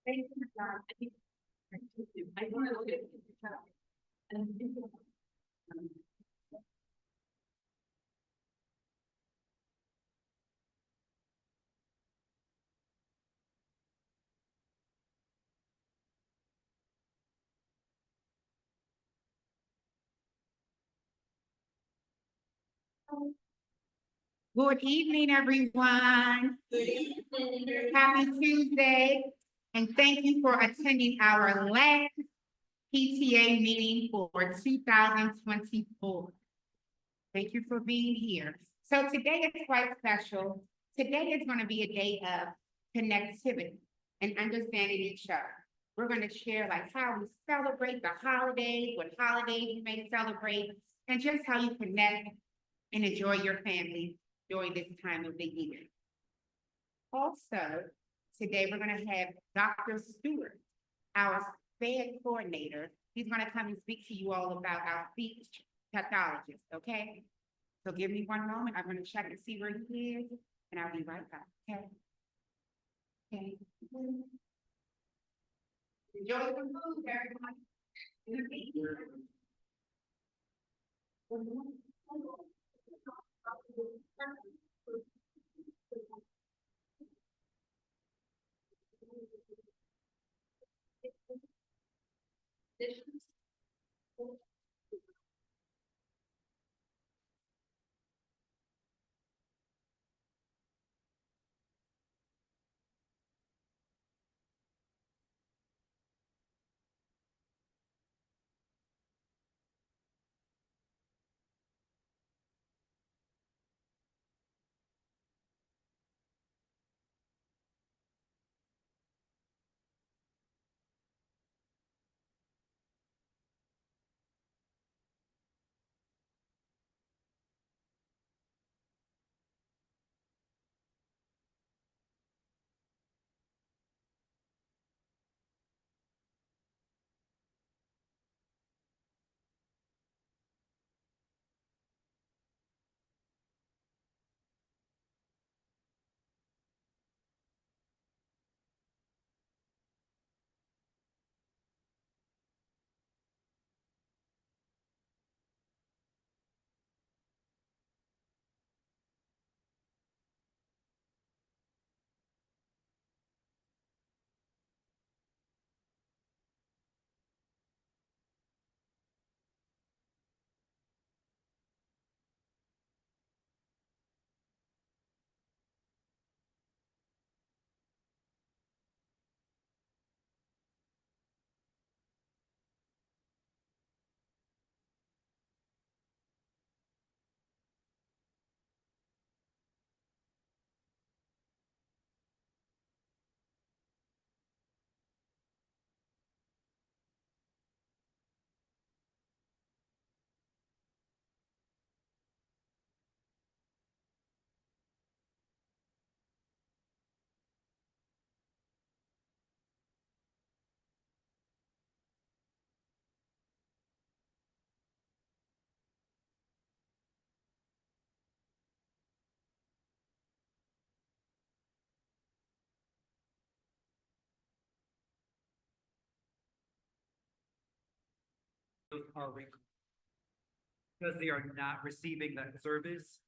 Thank you, John. I want to look at it. Good evening, everyone. Good evening. Happy Tuesday, and thank you for attending our last PTA meeting for 2024. Thank you for being here. So today is quite special. Today is going to be a day of connectivity and understanding each other. We're going to share like how we celebrate the holidays, what holidays you may celebrate, and just how you connect and enjoy your family during this time of the year. Also, today we're going to have Dr. Stewart, our SPED coordinator. He's going to come and speak to you all about our speech pathologist, okay? So give me one moment. I'm going to check and see where he is, and I'll be right back, okay? Okay. Enjoy some food, everyone. Are because they are not receiving that service,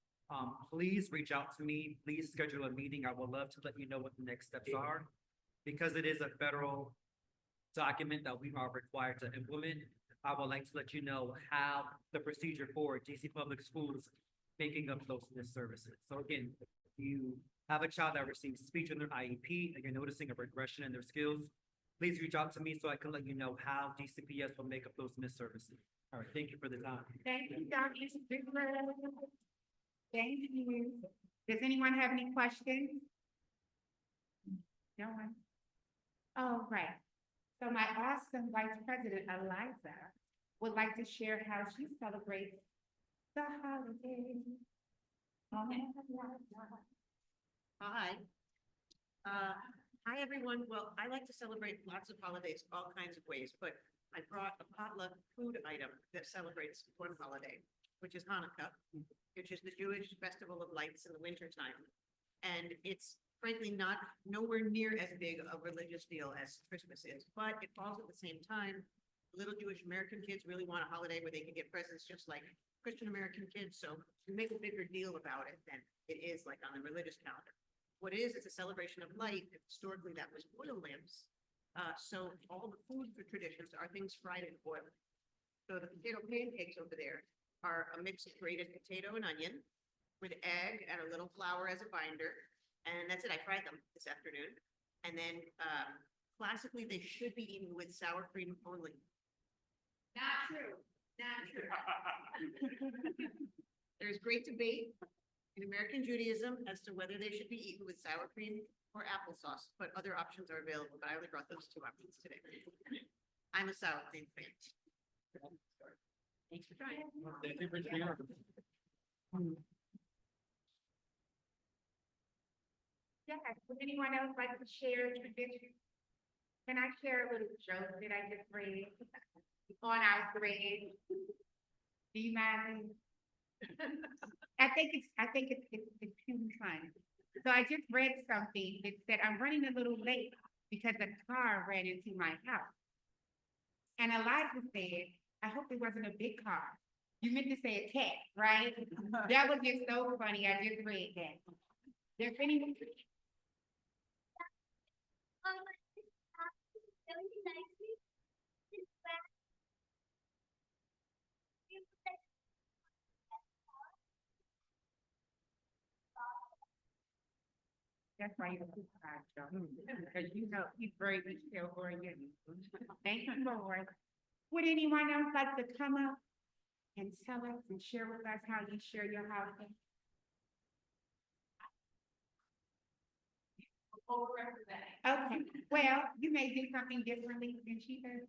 please reach out to me. Please schedule a meeting. I would love to let you know what the next steps are. Because it is a federal document that we are required to implement, I would like to let you know how the procedure for DC Public Schools making up those missed services. So again, if you have a child that receives speech in their IEP and you're noticing a regression in their skills, please reach out to me so I can let you know how DCPS will make up those missed services. All right, thank you for the time. Thank you, Dr. Strickler. Thank you. Does anyone have any questions? No one? All right. So my awesome Vice President, Eliza, would like to share how she celebrates the holidays. Hi. Hi, everyone. Well, I like to celebrate lots of holidays, all kinds of ways, but I brought a potluck food item that celebrates one holiday, which is Hanukkah, which is the Jewish festival of lights in the wintertime. And it's frankly not nowhere near as big a religious deal as Christmas is, but it falls at the same time. Little Jewish American kids really want a holiday where they can get presents just like Christian American kids, so we make a bigger deal about it than it is like on the religious calendar. What it is, it's a celebration of light, and historically that was oil lamps. So all the food for traditions are things fried in oil. So the potato pancakes over there are a mix of grated potato and onion with egg and a little flour as a binder. And that's it. I fried them this afternoon. And then classically, they should be eaten with sour cream only. Not true. Not true. There's great debate in American Judaism as to whether they should be eaten with sour cream or applesauce, but other options are available. But I only brought those two options today. I'm a sour cream fan. Thanks for trying. Thank you for sharing. Yes, would anyone else like to share a tradition? Can I share a little joke that I just read on our thread? Do you mind? I think it's too fun. So I just read something that said, I'm running a little late because a car ran into my house. And Elijah said, I hope it wasn't a big car. You meant to say a cat, right? That was just so funny. I just read that. There's anyone? That's why you're surprised, Joe, because you know he's very detail oriented. Thank you, Lord. Would anyone else like to come up and tell us and share with us how you share your holiday? Okay, well, you may do something differently than she does.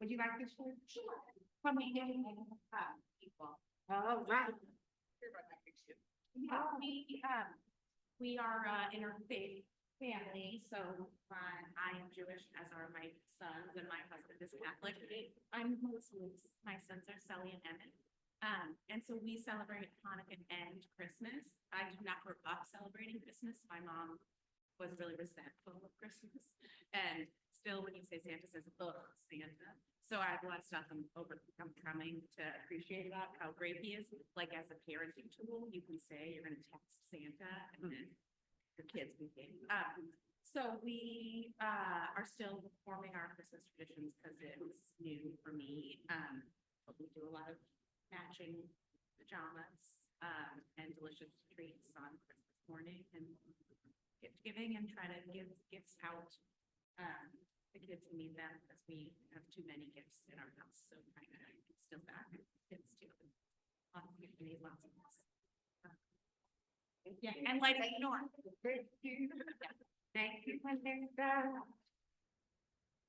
Would you like to share? Sure. Come in. People. Oh, right. We are interfaith family, so I am Jewish, as are my sons, and my husband is Catholic. I'm Muslim. My sons are Sally and Emmett. And so we celebrate Hanukkah and Christmas. I did not grow up celebrating Christmas. My mom was really resentful of Christmas. And still, when you say Santa, says, oh, Santa. So I have a lot of stuff I'm coming to appreciate about how great he is. Like as a parenting tool, you can say you're going to text Santa and then your kids can get. So we are still forming our Christmas traditions because it was new for me. But we do a lot of matching pajamas and delicious treats on Christmas morning and gift giving and try to give gifts out. The kids need them because we have too many gifts in our house, so kind of still back kids too. Lots of gifts. Yeah, and lighting the door. Thank you. Thank you, Linda.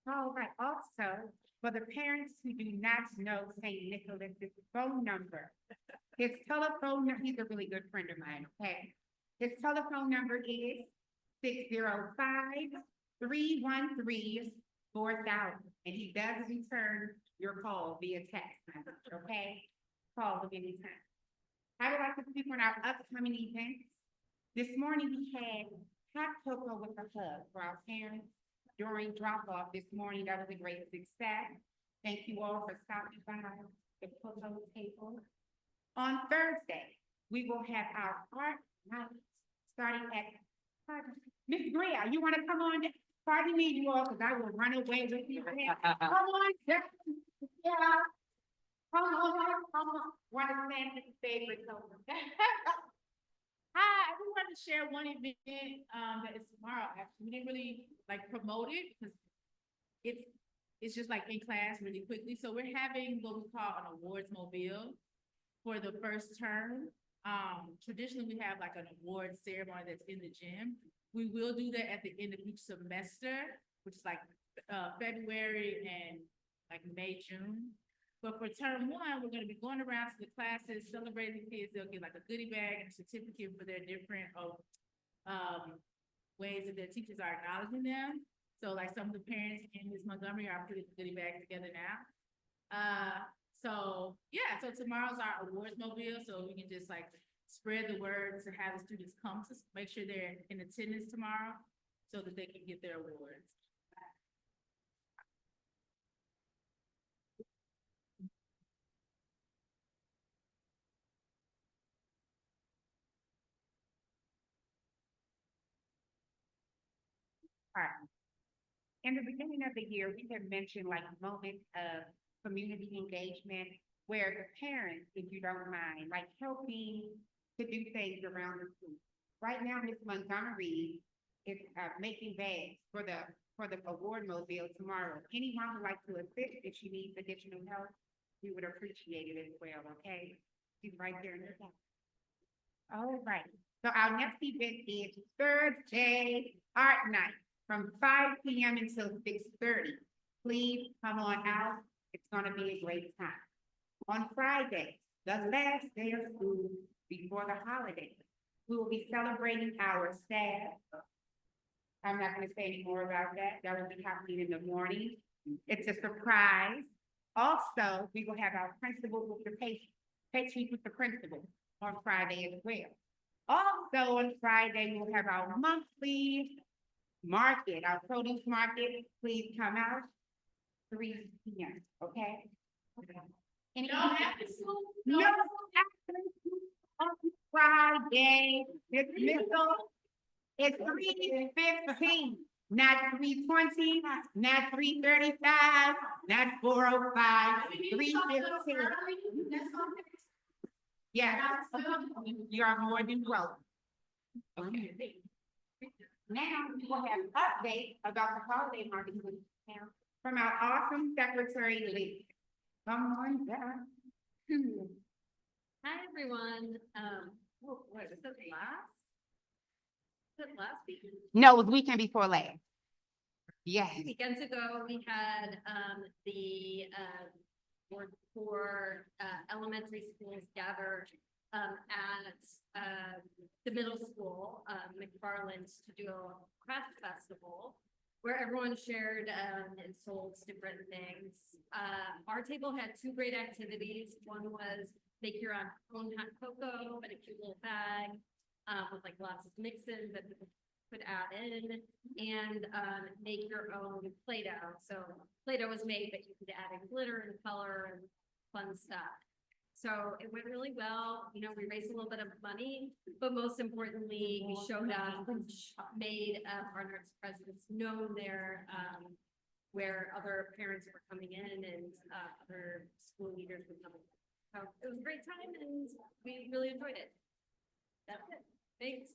All right, also, for the parents who do not know St. Nicholas's phone number, his telephone, he's a really good friend of mine, okay? His telephone number is 605-313-4000, and he does return your call via text message, okay? Call at any time. I would like to speak on our upcoming events. This morning, we had hot cocoa with a hug for our parents during drop-off this morning. That was a great success. Thank you all for stopping by the cocoa table. On Thursday, we will have our art night starting at Miss Bria, you want to come on? Pardon me, you all, because I will run away with you. Come on, yeah. Come on. Want to stand at the favorite cover. Hi, we wanted to share one event that is tomorrow. Actually, we didn't really like promote it because it's just like in class really quickly. So we're having what we call an awards mobile for the first term. Traditionally we have like an awards ceremony that's in the gym. We will do that at the end of each semester, which is like February and like May, June. But for term one, we're going to be going around to the classes, celebrating the kids. They'll get like a goodie bag and a certificate for their different ways that their teachers are acknowledging them. So like some of the parents in Ms. Montgomery are putting the goodie bags together now. So yeah, so tomorrow's our awards mobile, so we can just like spread the word to have the students come to, make sure they're in attendance tomorrow so that they can get their awards. All right. In the beginning of the year, we had mentioned like moments of community engagement where the parents, if you don't mind, like helping to do things around the school. Right now, Ms. Montgomery is making bags for the award mobile tomorrow. Anyone would like to assist if she needs additional help, we would appreciate it as well, okay? She's right there in the back. All right, so our next event is Thursday Art Night from 5 p.m. until 6:30. Please come on out. It's gonna be a great time. On Friday, the last day of school before the holiday, we will be celebrating our staff. I'm not gonna say any more about that. That will be happening in the morning. It's a surprise. Also, we will have our principal with the pastries with the principal on Friday as well. Also, on Friday, we'll have our monthly market, our produce market. Please come out 3 p.m., okay? Any- No after school? No, after school on Friday, dismissal is 3:15, not 3:20, not 3:35, not 4:05, 3:15. Yes, you are more than welcome. Okay. Now, we will have updates about the holiday market from our awesome secretary, Lee. Come on down. Hi, everyone. What is it last? Was it last weekend? No, it was weekend before last. Yes, Weekends ago, we had, the, board for, elementary schools gather, at, the middle school, McFarland, to do a craft festival where everyone shared, and sold different things. Our table had two great activities. One was make your own hot cocoa in a cute little bag, with like lots of mixins that people could add in, and make your own Play-Doh. So Play-Doh was made, but you could add in glitter and color and fun stuff. So it went really well. You know, we raised a little bit of money, but most importantly, we showed up and made Barnard's presidents known there, where other parents were coming in and other school leaders were coming. So it was a great time and we really enjoyed it. That's it. Thanks.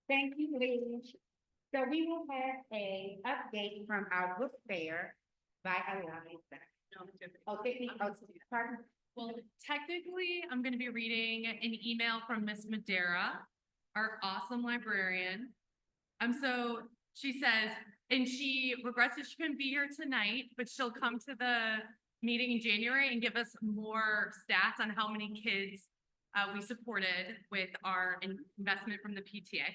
thank you, Lee. So we will have a update from our book fair by Eliza. Oh, Tiffany, pardon? Well, technically, I'm gonna be reading an email from Miss Madera, our awesome librarian. So she says, and she regrets that she couldn't be here tonight, but she'll come to the meeting in January and give us more stats on how many kids we supported with our investment from the PTA.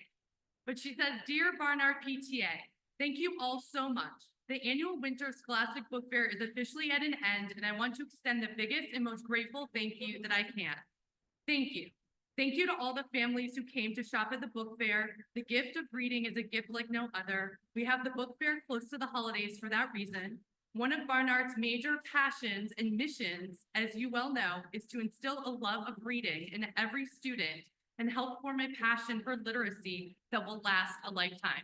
But she says, "Dear Barnard PTA, thank you all so much. The annual Winter Scholastic Book Fair is officially at an end, and I want to extend the biggest and most grateful thank you that I can. Thank you. Thank you to all the families who came to shop at the book fair. The gift of reading is a gift like no other. We have the book fair close to the holidays for that reason. One of Barnard's major passions and missions, as you well know, is to instill a love of reading in every student and help form a passion for literacy that will last a lifetime.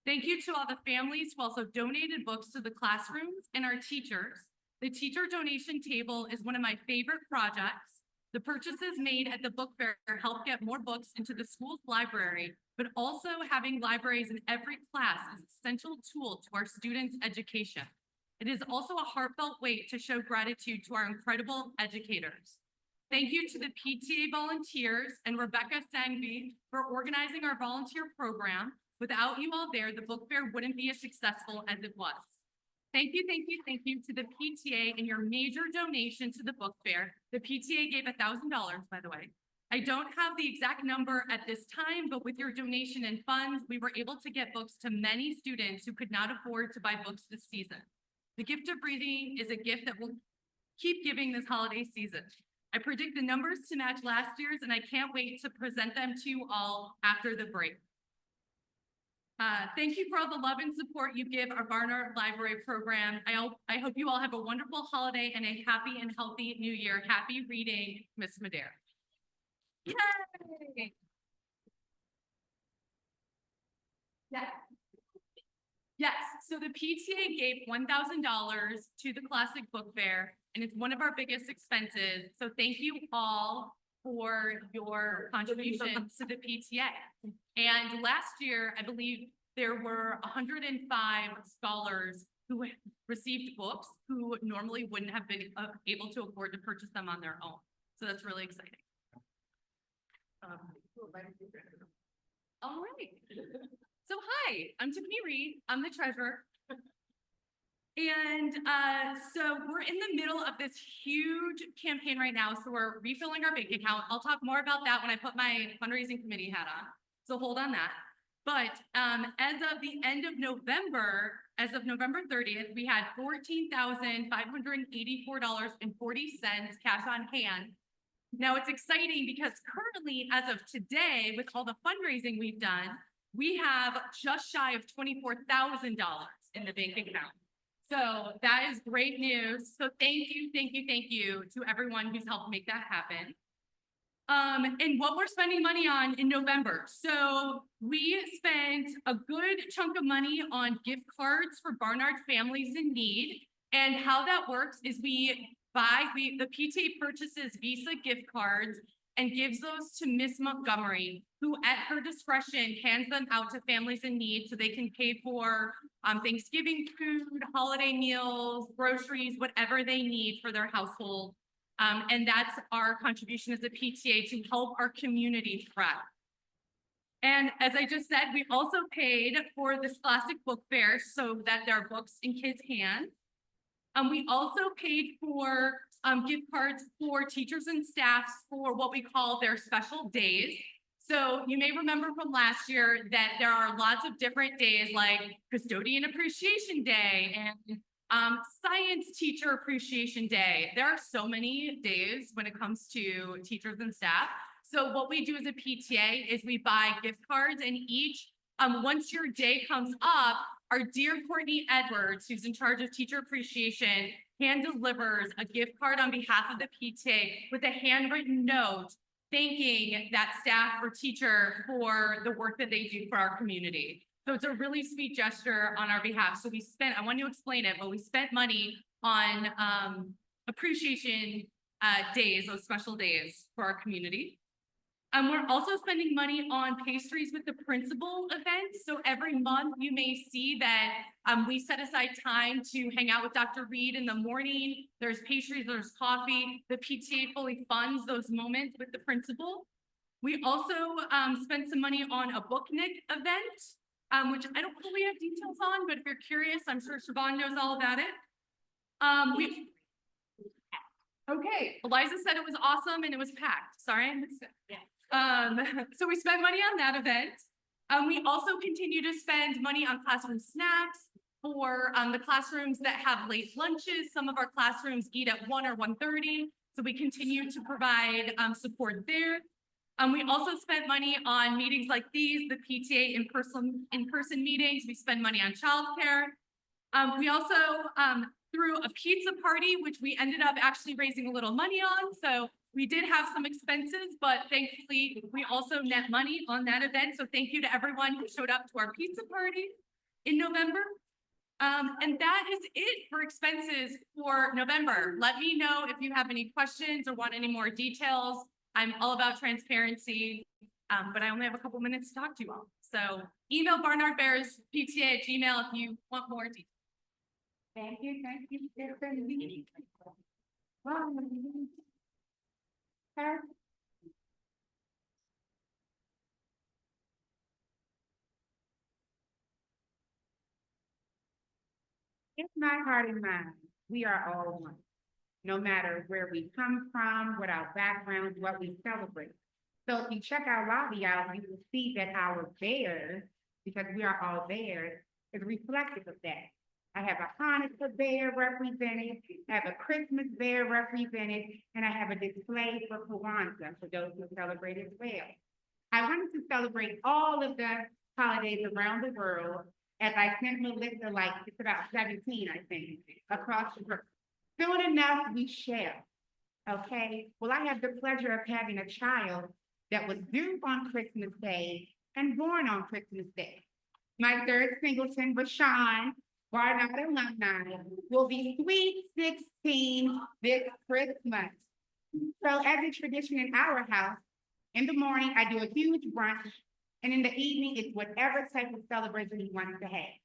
Thank you to all the families who also donated books to the classrooms and our teachers. The teacher donation table is one of my favorite projects. The purchases made at the book fair help get more books into the school's library, but also having libraries in every class is an essential tool to our students' education. It is also a heartfelt way to show gratitude to our incredible educators. Thank you to the PTA volunteers and Rebecca Sangvi for organizing our volunteer program. Without you all there, the book fair wouldn't be as successful as it was. Thank you, thank you, thank you to the PTA and your major donation to the book fair. The PTA gave $1,000, by the way. I don't have the exact number at this time, but with your donation and funds, we were able to get books to many students who could not afford to buy books this season. The gift of reading is a gift that will keep giving this holiday season. I predict the numbers to match last year's, and I can't wait to present them to you all after the break. Thank you for all the love and support you give our Barnard Library program. I hope you all have a wonderful holiday and a happy and healthy new year. Happy reading, Miss Madera. Yay! Yeah. Yes, so the PTA gave $1,000 to the Classic Book Fair, and it's one of our biggest expenses. So thank you all for your contributions to the PTA. And last year, I believe there were 105 scholars who received books who normally wouldn't have been able to afford to purchase them on their own. So that's really exciting. All right. So hi, I'm Tiffany Reed. I'm the treasurer. And so we're in the middle of this huge campaign right now. So we're refilling our bank account. I'll talk more about that when I put my fundraising committee hat on. So hold on that. But as of the end of November, as of November 30th, we had $14,584.40 cash on hand. Now it's exciting because currently, as of today, with all the fundraising we've done, we have just shy of $24,000 in the bank account. So that is great news. So thank you to everyone who's helped make that happen. And what we're spending money on in November. So we spent a good chunk of money on gift cards for Barnard families in need. And how that works is the PTA purchases Visa gift cards and gives those to Miss Montgomery, who at her discretion hands them out to families in need so they can pay for Thanksgiving food, holiday meals, groceries, whatever they need for their household. And that's our contribution as a PTA to help our community thrive. And as I just said, we also paid for this Classic Book Fair so that there are books in kids' hands. We also paid for gift cards for teachers and staffs for what we call their special days. So you may remember from last year that there are lots of different days like Custodian Appreciation Day and Science Teacher Appreciation Day. There are so many days when it comes to teachers and staff. So what we do as a PTA is we buy gift cards, and each, once your day comes up, our dear Courtney Edwards, who's in charge of teacher appreciation, hand delivers a gift card on behalf of the PTA with a handwritten note thanking that staff or teacher for the work that they do for our community. So it's a really sweet gesture on our behalf. So I want to explain it, but we spent money on appreciation days, those special days for our community. We're also spending money on pastries with the principal event. So every month you may see that we set aside time to hang out with Dr. Reed in the morning. There's pastries, there's coffee. The PTA fully funds those moments with the principal. We also spent some money on a booknik event, which I don't fully have details on, but if you're curious, I'm sure Siobhan knows all about it. Okay, Eliza said it was awesome and it was packed. Sorry, I missed it. Yeah. So we spent money on that event. We also continue to spend money on classroom snacks for the classrooms that have late lunches. Some of our classrooms eat at 1 or 1:30, so we continue to provide support there. We also spent money on meetings like these, the PTA in-person meetings. We spend money on childcare. We also threw a pizza party, which we ended up actually raising a little money on. So we did have some expenses, but thankfully we also net money on that event. So thank you to everyone who showed up to our pizza party in November. And that is it for expenses for November. Let me know if you have any questions or want any more details. I'm all about transparency, but I only have a couple minutes to talk to you all. So email barnardbearsPTA@gmail if you want more details. Thank you. It's my heart and mind. We are all one. No matter where we come from, what our backgrounds, what we celebrate. So if you check our lobby out, you will see that our bears, because we are all bears, is reflective of that. I have a Hanukkah bear represented, I have a Christmas bear represented, and I have a display for Kwanzaa for those who celebrate as well. I wanted to celebrate all of the holidays around the world as I sent Melissa, like, it's about 17, I think, across the world. Soon enough, we shall. Okay, well, I have the pleasure of having a child that was due on Christmas Day and born on Christmas Day. My third singleton, Rashawn, Barnard alumni, will be sweet 16 this Christmas. So as a tradition in our house, in the morning, I do a huge brunch, and in the evening, it's whatever type of celebration he wants to have.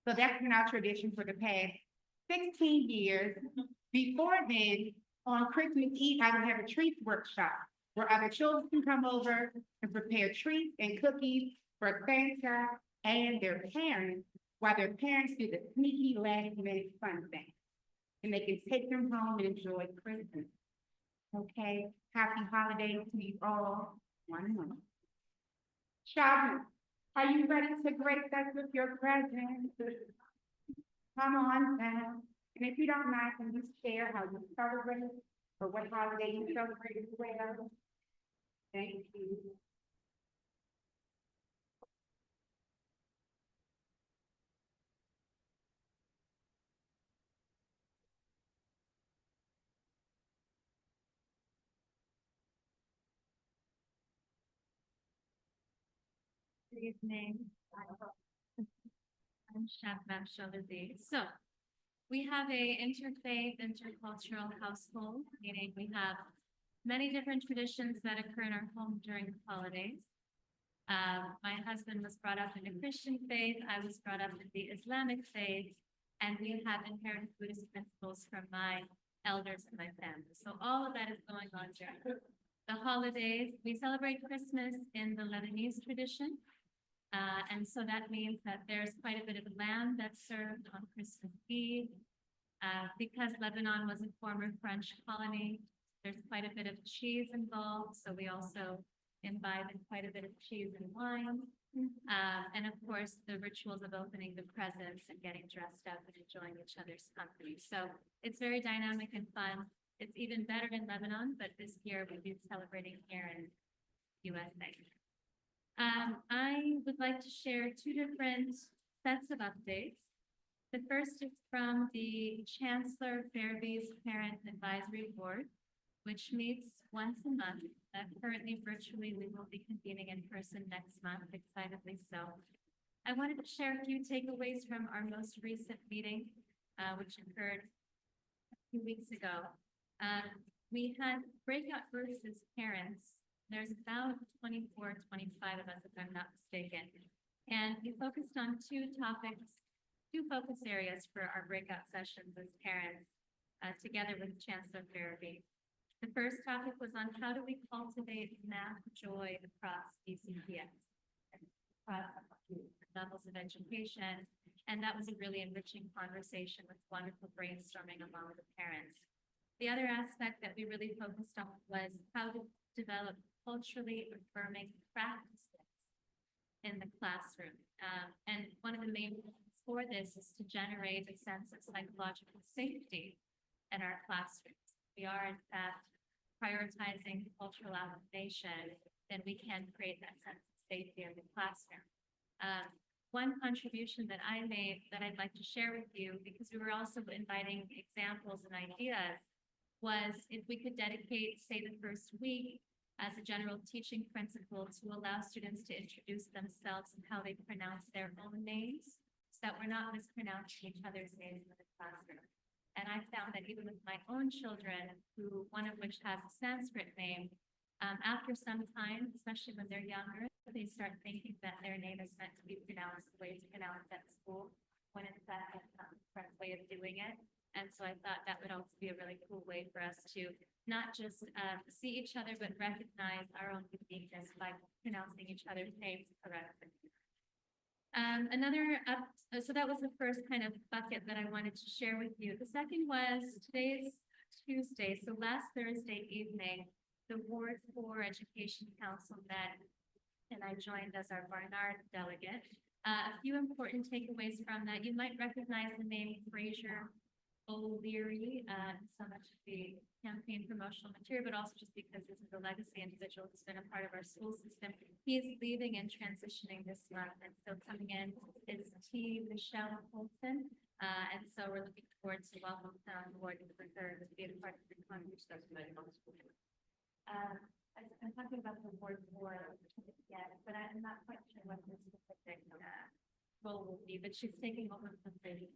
So that's been our tradition for the past 16 years. Before then, on Christmas Eve, I would have a treats workshop where other children can come over and prepare treats and cookies for Santa and their parents, while their parents do the sneaky last minute fun thing. And they can take them home and enjoy Christmas. Okay, happy holidays to you all. One more. Sheldon, are you ready to grace us with your presence? Come on down. And if you don't mind, can you share how you celebrate or what holiday you celebrate as well? Thank you. Good evening. I'm Chef Mabshalazi. So we have a interfaith, intercultural household, meaning we have many different traditions that occur in our home during the holidays. My husband was brought up in the Christian faith. I was brought up in the Islamic faith, and we have inherited Buddhist principles from my elders and my family. So all of that is going on during the holidays. We celebrate Christmas in the Lebanese tradition. And so that means that there's quite a bit of lamb that's served on Christmas Eve. Because Lebanon was a former French colony, there's quite a bit of cheese involved. So we also imbibe in quite a bit of cheese and wine. And of course, the rituals of opening the presents and getting dressed up and enjoying each other's company. So it's very dynamic and fun. It's even better in Lebanon, but this year we'll be celebrating here in USA. I would like to share two different sets of updates. The first is from the Chancellor Fairby's Parent Advisory Board, which meets once a month. Currently virtually, we will be convening in person next month, excitedly so. I wanted to share a few takeaways from our most recent meeting, which occurred a few weeks ago. We had breakout groups as parents. There's about 24, 25 of us, if I'm not mistaken. And we focused on two focus areas for our breakout sessions as parents, together with Chancellor Fairby. The first topic was on how do we cultivate math joy across BCPS, across levels of education. And that was a really enriching conversation with wonderful brainstorming among the parents. The other aspect that we really focused on was how to develop culturally affirming practices in the classroom. And one of the main reasons for this is to generate a sense of psychological safety in our classrooms. We are, in fact, prioritizing cultural affirmation, then we can create that sense of safety in the classroom. One contribution that I made that I'd like to share with you, because we were also inviting examples and ideas, was if we could dedicate, say, the first week as a general teaching principle to allow students to introduce themselves and how they pronounce their own names, so that we're not mispronouncing each other's names in the classroom. And I found that even with my own children, one of which has a Sanskrit name, after some time, especially when they're younger, they start thinking that their name is meant to be pronounced the way it's pronounced at school, when in fact that's not the correct way of doing it. And so I thought that would also be a really cool way for us to not just see each other, but recognize our own uniqueness by pronouncing each other's names correctly. So that was the first kind of bucket that I wanted to share with you. The second was today's Tuesday, so last Thursday evening, the Ward 4 Education Council met, and I joined as our Barnard delegate. A few important takeaways from that. You might recognize the name Fraser O'Leary, so much of the campaign promotional material, but also just because this is a legacy individual who's been a part of our school system. He is leaving and transitioning this month, and so coming in is T. Michelle Holton. And so we're looking forward to welcome her on board with her to be a part of the conversation. I'm talking about the word for yet, but I'm not quite sure what the specific role will be, but she's taking over from Freddie.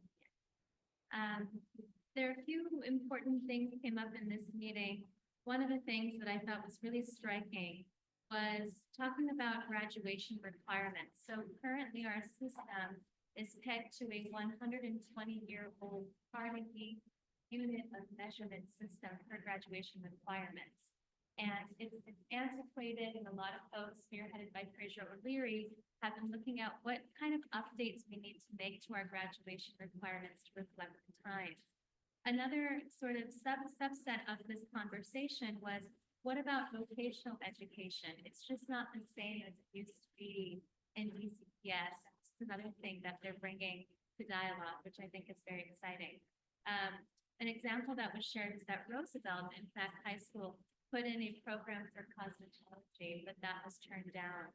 There are a few important things came up in this meeting. One of the things that I thought was really striking was talking about graduation requirements. So currently our system is pegged to a 120-year-old Carnegie unit of measurement system for graduation requirements. And it's antiquated, and a lot of folks spearheaded by Fraser O'Leary have been looking at what kind of updates we need to make to our graduation requirements to reflect the times. Another sort of subset of this conversation was, what about vocational education? It's just not the same as it used to be in DCPS. It's another thing that they're bringing to dialogue, which I think is very exciting. An example that was shared is that Roosevelt, in fact, high school, put in a program for cosmetology, but that was turned down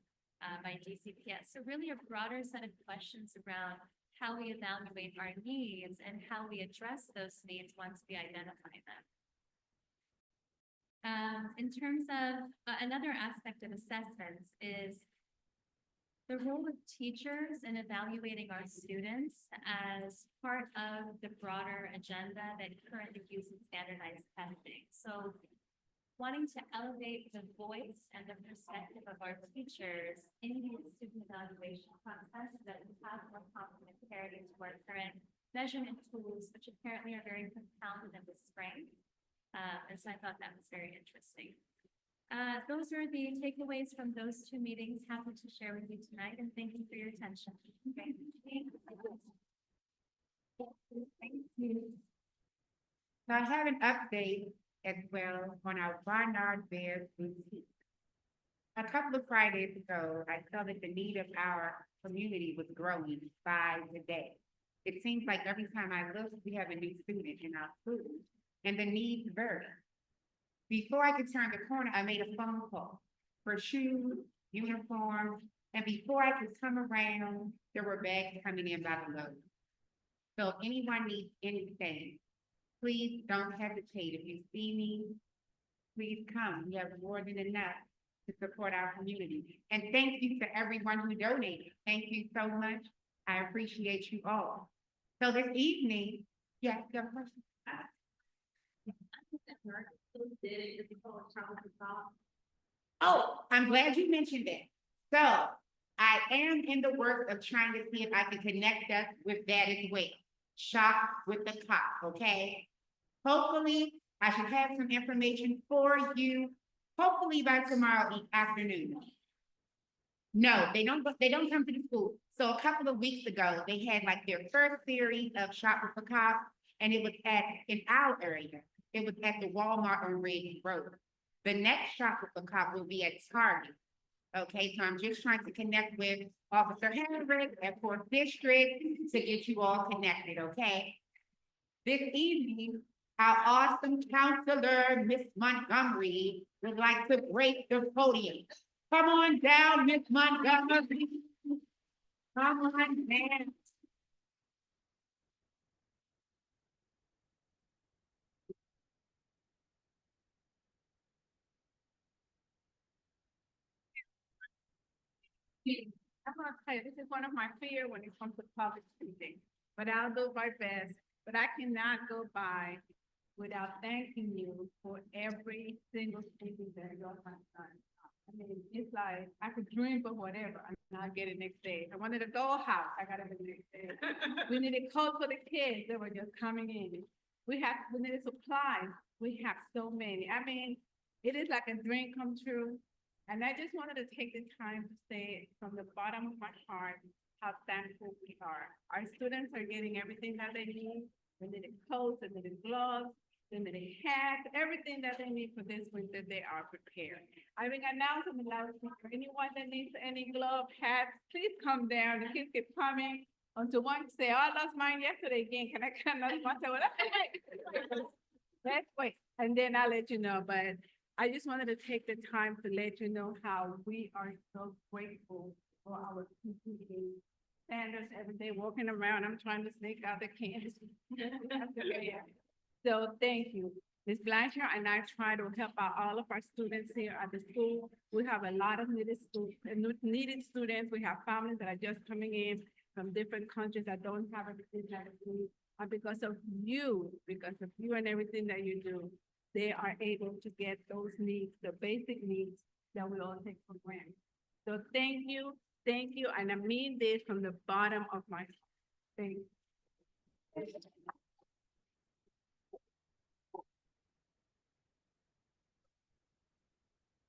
by DCPS. So really a broader set of questions around how we evaluate our needs and how we address those needs once we identify them. In terms of another aspect of assessments is the role of teachers in evaluating our students as part of the broader agenda that currently uses standardized testing. So wanting to elevate the voice and the perspective of our teachers in the student evaluation process so that we have more complementarity to our current measurement tools, which apparently are very compounded in the spring. And so I thought that was very interesting. Those are the takeaways from those two meetings. Happy to share with you tonight, and thank you for your attention. Okay. Thank you. So I have an update as well on our Barnard Bears boutique. A couple of Fridays ago, I saw that the need of our community was growing by the day. It seems like every time I look, we have a new student in our school, and the needs vary. Before I could turn the corner, I made a phone call for shoes, uniforms, and before I could come around, there were bags coming in by the load. So if anyone needs anything, please don't hesitate. If you see me, please come. We have more than enough to support our community. And thank you to everyone who donated. Thank you so much. I appreciate you all. So this evening, yes, go first. Oh, I'm glad you mentioned that. So I am in the works of trying to see if I can connect us with that as well. Shop with the cop, okay? Hopefully, I should have some information for you, hopefully by tomorrow afternoon. No, they don't come to the school. So a couple of weeks ago, they had like their first series of Shop with the Cop, and it was in our area. It was at the Walmart on Ridge Road. The next Shop with the Cop will be at Target. Okay, so I'm just trying to connect with Officer Henrik at 4th District to get you all connected, okay? This evening, our awesome counselor, Miss Montgomery, would like to break the podium. Come on down, Miss Montgomery. Come on down. I'm gonna tell you, this is one of my fears when it comes to public speaking, but I'll do my best. But I cannot go by without thanking you for every single speaking that you're my son. I mean, it's like, I could dream for whatever, and I'll get it next day. I wanted a dollhouse, I got it the next day. We needed coats for the kids that were just coming in. We needed supplies, we have so many. I mean, it is like a dream come true. And I just wanted to take the time to say from the bottom of my heart how thankful we are. Our students are getting everything that they need. They needed coats, they needed gloves, limited hats, everything that they need for this winter, they are prepared. I've been announcing the loudspeaker, anyone that needs any glove, hats, please come down. The kids keep coming. Until one say, oh, I lost mine yesterday again. Can I get another one? Say, well, let's wait. And then I'll let you know, but I just wanted to take the time to let you know how we are so grateful for our PTA standards every day, walking around. I'm trying to sneak out the cans. So thank you. Ms. Blanchard and I try to help out all of our students here at the school. We have a lot of needed students. We have families that are just coming in from different countries that don't have everything that they need. And because of you and everything that you do, they are able to get those needs, the basic needs that we all take for granted. So thank you, and I mean this from the bottom of my heart. Thank you.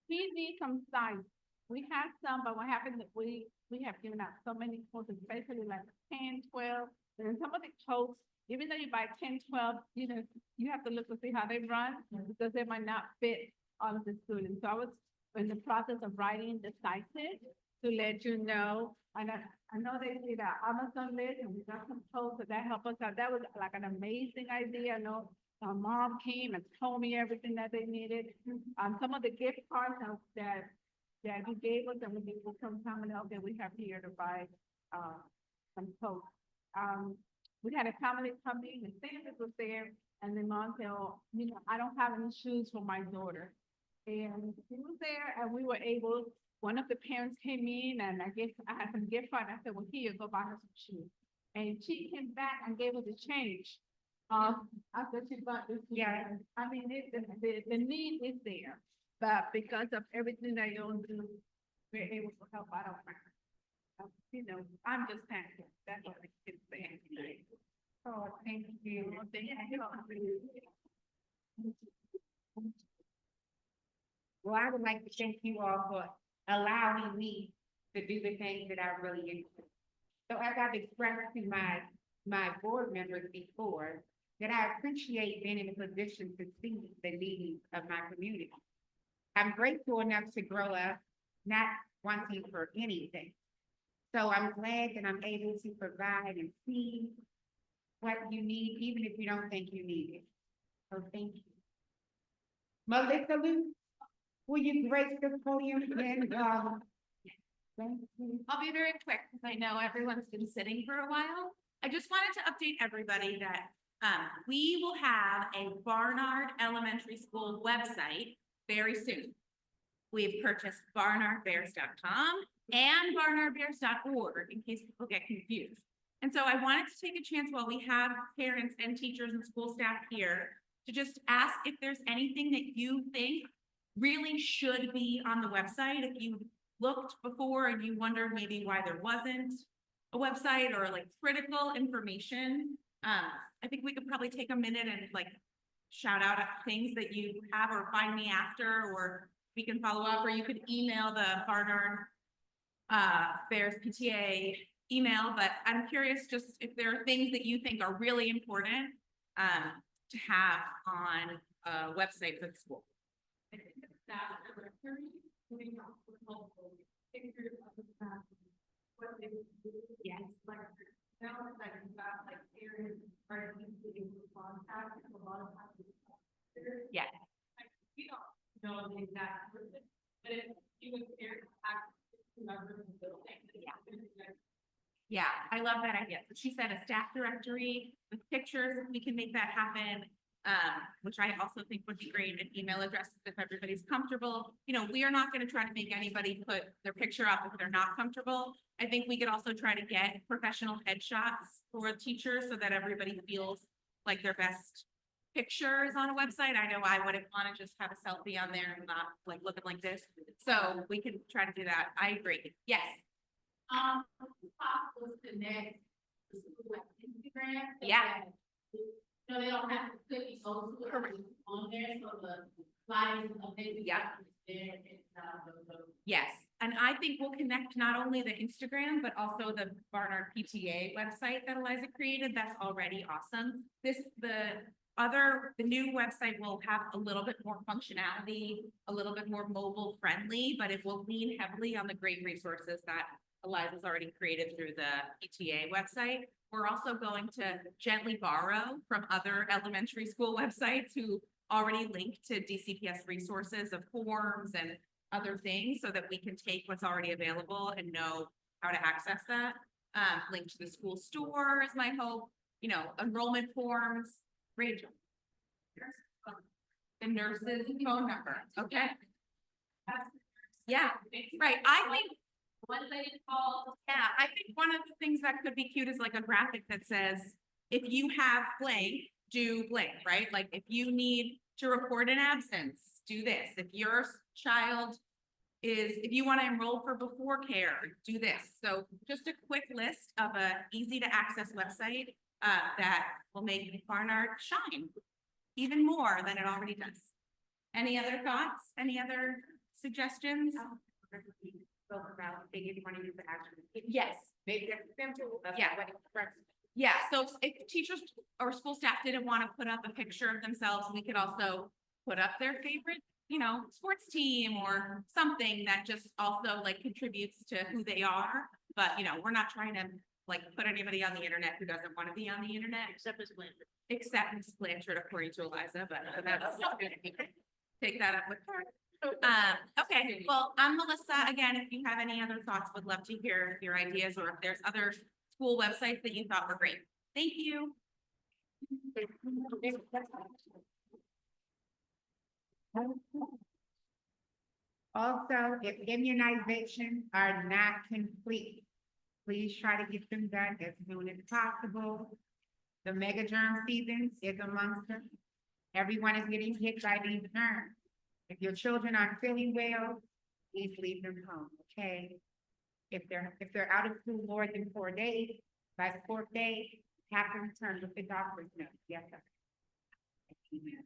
We need some signs. We have some, but what happened that we have given out so many courses, especially like 10, 12, and some of the codes, even though you buy 10, 12, you know, you have to look to see how they run because they might not fit all of the students. So I was in the process of writing the sizes to let you know. And I know they did our Amazon list and we got some codes, so that helped us out. That was like an amazing idea. I know my mom came and told me everything that they needed. Some of the gift cards that he gave us, and we gave us some time and help that we have here to buy some coats. We had a family coming, and Sanders was there, and then mom said, oh, you know, I don't have any shoes for my daughter. And he was there, and we were able, one of the parents came in, and I guess I had some gift card. I said, well, here, go buy her some shoes. And she came back and gave us a change. After she bought this. Yeah. I mean, the need is there, but because of everything that you all do, we're able to help out our friends. You know, I'm just thankful. That's what I can say. Oh, thank you. Oh, thank you. Well, I would like to thank you all for allowing me to do the things that I really enjoy. So as I've expressed to my board members before, that I appreciate being in a position to see the needs of my community. I'm grateful enough to grow up not wanting for anything. So I'm glad that I'm able to provide and see what you need, even if you don't think you need it. So thank you. Melissa Lou, will you grace the podium again? Thank you. I'll be very quick because I know everyone's been sitting for a while. I just wanted to update everybody that we will have a Barnard Elementary School website very soon. We've purchased barnardbears.com and barnardbears.org in case people get confused. And so I wanted to take a chance while we have parents and teachers and school staff here to just ask if there's anything that you think really should be on the website. If you looked before and you wondered maybe why there wasn't a website or like critical information, I think we could probably take a minute and like shout out things that you have or find me after, or we can follow up, or you could email the Barnard Bears PTA email. But I'm curious just if there are things that you think are really important to have on a website for the school. Yes. Yes. We don't know the exact person, but if you would care to ask whoever is building. Yeah, I love that idea. So she said a staff directory with pictures, we can make that happen. Which I also think would be great, and email addresses if everybody's comfortable. You know, we are not going to try to make anybody put their picture up if they're not comfortable. I think we could also try to get professional headshots for teachers so that everybody feels like their best picture is on a website. I know I wouldn't want to just have a selfie on there and not like looking like this. So we can try to do that. I agree. Yes. Possible to connect the school like Instagram. Yeah. No, they don't have to put these on there, so the flyers of maybe. Yeah. Yes, and I think we'll connect not only the Instagram, but also the Barnard PTA website that Eliza created. That's already awesome. The the new website will have a little bit more functionality, a little bit more mobile friendly, but it will lean heavily on the great resources that Eliza's already created through the PTA website. We're also going to gently borrow from other elementary school websites who already link to DCPS resources of forms and other things so that we can take what's already available and know how to access that. Link to the school store is my hope, you know, enrollment forms, Rachel. The nurse's phone number, okay? Yeah, right, I think. Yeah, I think one of the things that could be cute is like a graphic that says, if you have blank, do blank, right? Like if you need to report an absence, do this. If your child if you want to enroll for before care, do this. So just a quick list of a easy to access website that will make Barnard shine even more than it already does. Any other thoughts? Any other suggestions? Yes. Maybe that's simple. That's Yeah. what it's for. Yeah, so if teachers or school staff didn't want to put up a picture of themselves, we could also put up their favorite, you know, sports team or something that just also like contributes to who they are. But, you know, we're not trying to like put anybody on the internet who doesn't want to be on the internet. Except as Blanford. Except Ms. Blanchard, according to Eliza, but that's, take that up with her. Okay, well, I'm Melissa. Again, if you have any other thoughts, would love to hear your ideas or if there's other school websites that you thought were great. Thank you. Also, if immunizations are not complete, please try to get them done as soon as possible. The mega germ season is amongst us. Everyone is getting hit by these germs. If your children aren't feeling well, please leave them home, okay? If they're out of school more than 4 days, by the 4th day, have to return with the doctor's note. Yes, sir. Amen.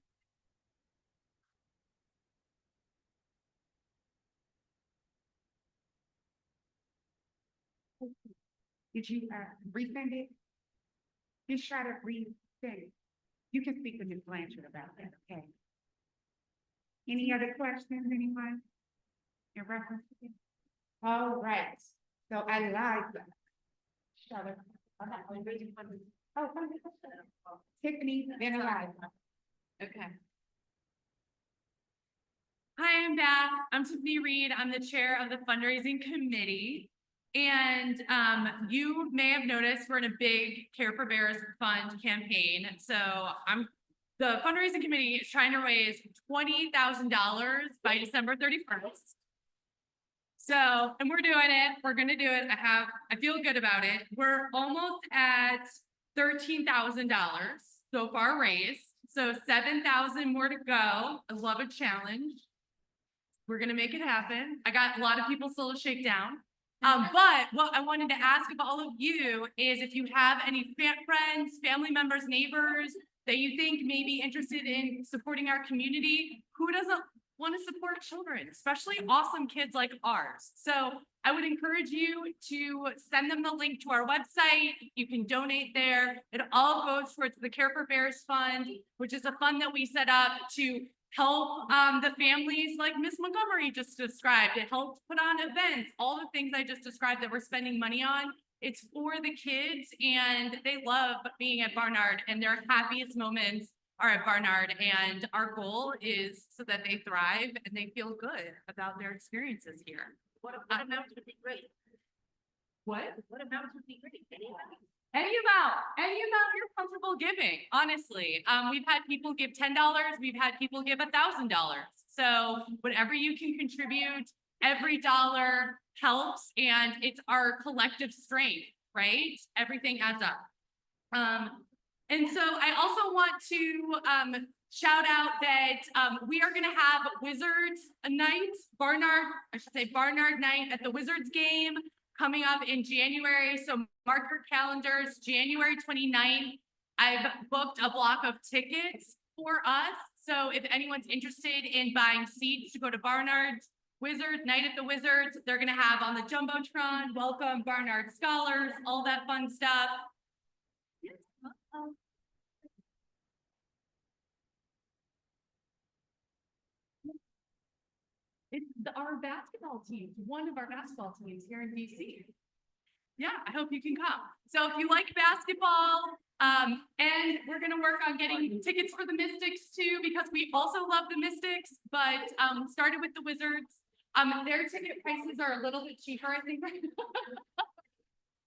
Did you resend it? Just try to resend it. You can speak with Ms. Blanchard about that, okay? Any other questions, anyone? In reference to it? All right, so Eliza. Shut up. Oh, Tiffany, then Eliza. Okay. Hi, I'm back. I'm Tiffany Reed. I'm the chair of the fundraising committee. And you may have noticed we're in a big Care for Bears Fund campaign. So the fundraising committee is trying to raise $20,000 by December 31st. So, and we're doing it. We're gonna do it. I feel good about it. We're almost at $13,000 so far raised. So 7,000 more to go. I love a challenge. We're gonna make it happen. I got a lot of people still to shake down. But what I wanted to ask of all of you is if you have any friends, family members, neighbors that you think may be interested in supporting our community, who doesn't want to support children, especially awesome kids like ours? So I would encourage you to send them the link to our website. You can donate there. It all goes towards the Care for Bears Fund, which is a fund that we set up to help the families like Miss Montgomery just described. It helps put on events, all the things I just described that we're spending money on. It's for the kids and they love being at Barnard and their happiest moments are at Barnard. And our goal is so that they thrive and they feel good about their experiences here. What amounts would be great? What? What amounts would be great? Any amount you're comfortable giving, honestly. We've had people give $10, we've had people give $1,000. So whatever you can contribute, every dollar helps and it's our collective strength, right? Everything adds up. And so I also want to shout out that we are gonna have Wizards night, Barnard night at the Wizards game coming up in January. So mark your calendars, January 29th. I've booked a block of tickets for us. So if anyone's interested in buying seats to go to Barnard's Wizards, Night at the Wizards, they're gonna have on the Jumbotron, welcome Barnard Scholars, all that fun stuff. our basketball team, one of our basketball teams here in DC. Yeah, I hope you can come. So if you like basketball, and we're gonna work on getting tickets for the Mystics too, because we also love the Mystics, but, started with the Wizards. Their ticket prices are a little bit cheaper, I think.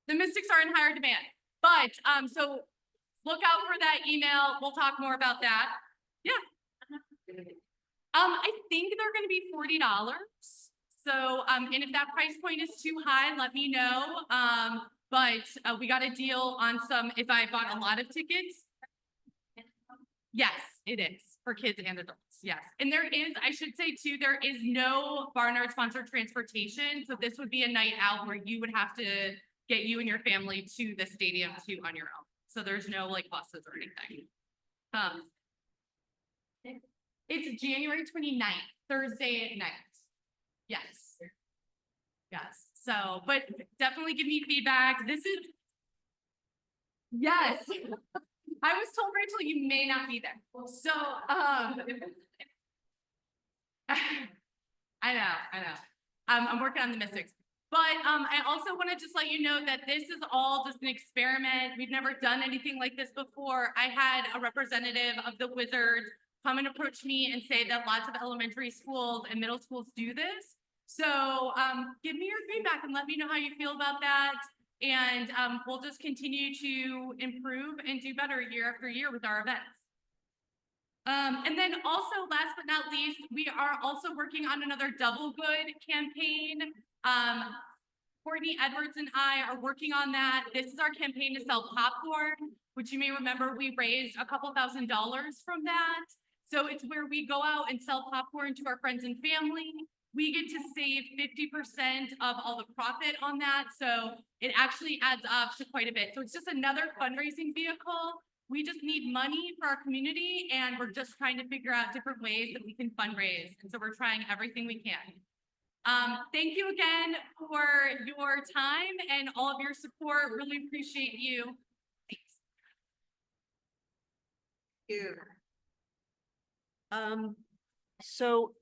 The Mystics are in higher demand, but, so look out for that email. We'll talk more about that. Yeah. I think they're gonna be $40. So, and if that price point is too high, let me know. But we got a deal on some, if I bought a lot of tickets. Yes, it is for kids and adults. Yes. And there is, I should say too, there is no Barnard sponsored transportation. So this would be a night out where you would have to get you and your family to the stadium too on your own. So there's no like buses or anything. It's January 29th, Thursday at night. Yes. Yes. So, but definitely give me feedback. This is, yes. I was told, Rachel, you may not be there. So, I know. I'm working on the Mystics. But I also want to just let you know that this is all just an experiment. We've never done anything like this before. I had a representative of the Wizards come and approach me and say that lots of elementary schools and middle schools do this. So give me your feedback and let me know how you feel about that. And we'll just continue to improve and do better year after year with our events. And then also, last but not least, we are also working on another Double Good campaign. Courtney Edwards and I are working on that. This is our campaign to sell popcorn, which you may remember we raised a couple $1,000s from that. So it's where we go out and sell popcorn to our friends and family. We get to save 50% of all the profit on that. So it actually adds up to quite a bit. So it's just another fundraising vehicle. We just need money for our community, and we're just trying to figure out different ways that we can fundraise. And so we're trying everything we can. Thank you again for your time and all of your support. Really appreciate you. Thanks. You. So